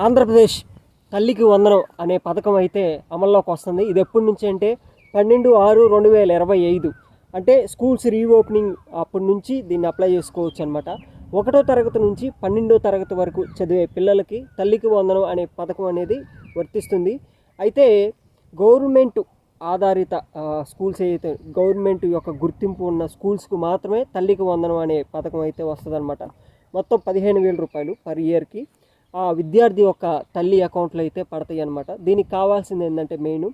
ఆంధ్రప్రదేశ్ తల్లికి వందనం అనే పథకం అయితే అమల్లోకి వస్తుంది. ఇది ఎప్పటి నుంచి అంటే 12/6/2025 అంటే స్కూల్స్ రీఓపెనింగ్ అప్పటి నుంచి దీన్ని అప్లై చేసుకోవచ్చు అనమాట. 1వ తరగతి నుంచి 12వ తరగతి వరకు చదివే పిల్లలకి తల్లికి వందనం అనే పథకం అనేది వర్తిస్తుంది. అయితే గవర్నమెంట్ ఆధారిత స్కూల్స్ అయితే గవర్నమెంట్ యొక్క గుర్తింపు ఉన్న స్కూల్స్కు మాత్రమే తల్లికి వందనం అనే పథకం అయితే వస్తుందన్నమాట. మొత్తం 15,000 రూపాయలు పర్ ఇయర్కి ఆ విద్యార్థి యొక్క తల్లి అకౌంట్లో అయితే పడతాయి అన్నమాట. దీనికి కావాల్సింది ఏంటంటే మెయిన్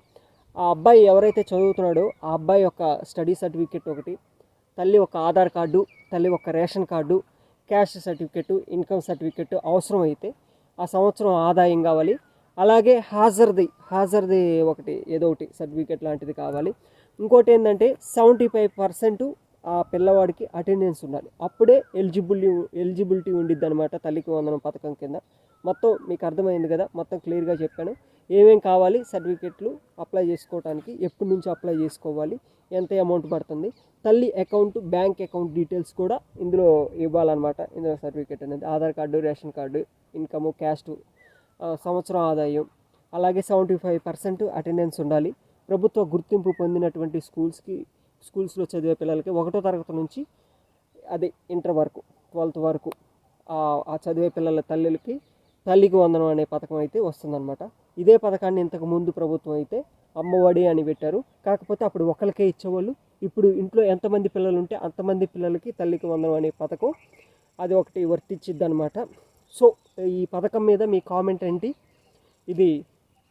ఆ అబ్బాయి ఎవరైతే చదువుతున్నాడో ఆ అబ్బాయి యొక్క స్టడీ సర్టిఫికెట్ ఒకటి, తల్లి ఒక ఆధార్ కార్డు, తల్లి ఒక ration card, caste certificate, income certificate అవసరం అయితే ఆ సంవత్సరం ఆదాయం కావాలి. అలాగే హాజర్ది ఒకటి ఏదో ఒకటి సర్టిఫికెట్ లాంటిది కావాలి. ఇంకోటి ఏంటంటే 75% ఆ పిల్లవాడికి అటెండెన్స్ ఉండాలి. అప్పుడే ఎలిజిబిలిటీ ఉండిద్ది అనమాట తల్లికి వందనం పథకం కింద. మొత్తం మీకు అర్థమైంది కదా, మొత్తం క్లియర్గా చెప్పాను. ఏమేం కావాలి సర్టిఫికెట్లు అప్లై చేసుకోవడానికి, ఎప్పటి నుంచి అప్లై చేసుకోవాలి, ఎంత అమౌంట్ పడుతుంది, తల్లి అకౌంట్ బ్యాంక్ అకౌంట్ డీటెయిల్స్ కూడా ఇందులో ఇవ్వాలన్నమాట. ఇందులో సర్టిఫికెట్ అనేది Aadhaar card, ration card, income, caste, సంవత్సరం ఆదాయం, అలాగే 75% అటెండెన్స్ ఉండాలి. ప్రభుత్వ గుర్తింపు పొందినటువంటి స్కూల్స్లో చదివే పిల్లలకి 1వ తరగతి నుంచి అది ఇంటర్ వరకు 12th వరకు ఆ చదివే పిల్లల తల్లికి వందనం అనే పథకం అయితే వస్తుందన్నమాట. ఇదే పథకాన్ని ఇంతకు ముందు ప్రభుత్వం అయితే అమ్మఒడి అని పెట్టారు. కాకపోతే అప్పుడు ఒకరికే ఇచ్చేవాళ్ళు. ఇప్పుడు ఇంట్లో ఎంతమంది పిల్లలు ఉంటే అంతమంది పిల్లలకి తల్లికి వందనం అనే పథకం అది ఒకటి వర్తించిద్ది అనమాట. సో ఈ పథకం మీద మీ కామెంట్ ఏంటి? ఇది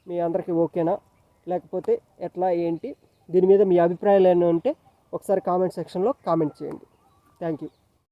మీ అందరికీ ఓకేనా, లేకపోతే ఎట్లా ఏంటి, దీని మీద మీ అభిప్రాయాలు ఏమైనా ఉంటే ఒకసారి కామెంట్ సెక్షన్లో కామెంట్ చేయండి. Thank you.